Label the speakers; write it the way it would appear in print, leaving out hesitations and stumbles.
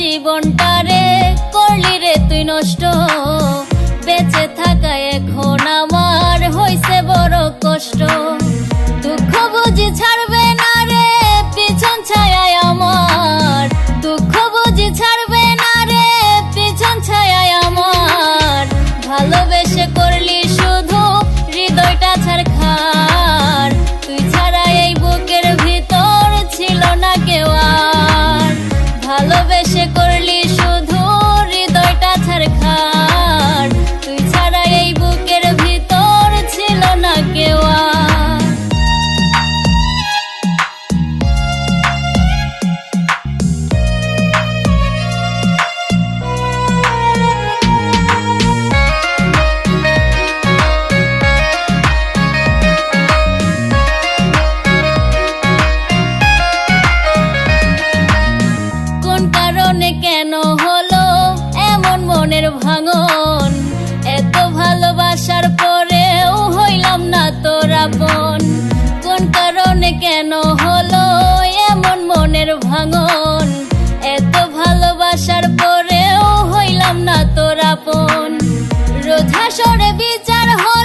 Speaker 1: জীবনটারে করলি রে তুই নষ্ট। বেঁচে থাকা এখন আমার হইছে বড় কষ্ট। দুঃখ বুঝি ছাড়বে না রে পিছন ছায়ায় আমার, দুঃখ বুঝি ছাড়বে না রে পিছন ছায়ায় আমার। ভালোবেসে করলি শুধু হৃদয়টা ছাড়খার, তুই ছাড়া এই বুকের ভিতর ছিল না কেউ আর। ভালোবেসে করলি শুধু হৃদয়টা ছাড়খার, তুই ছাড়া এই বুকের ভিতর ছিল না কেউ আর। কেন হলো এমন মনের ভাঙন, এত ভালোবাসার পরেও হইলাম না তোর আপন। কোন কারণে কেন হলো এমন মনের ভাঙন, এত ভালোবাসার পরেও হইলাম না তোর আপন। রোজ হাসরে বিচার হলো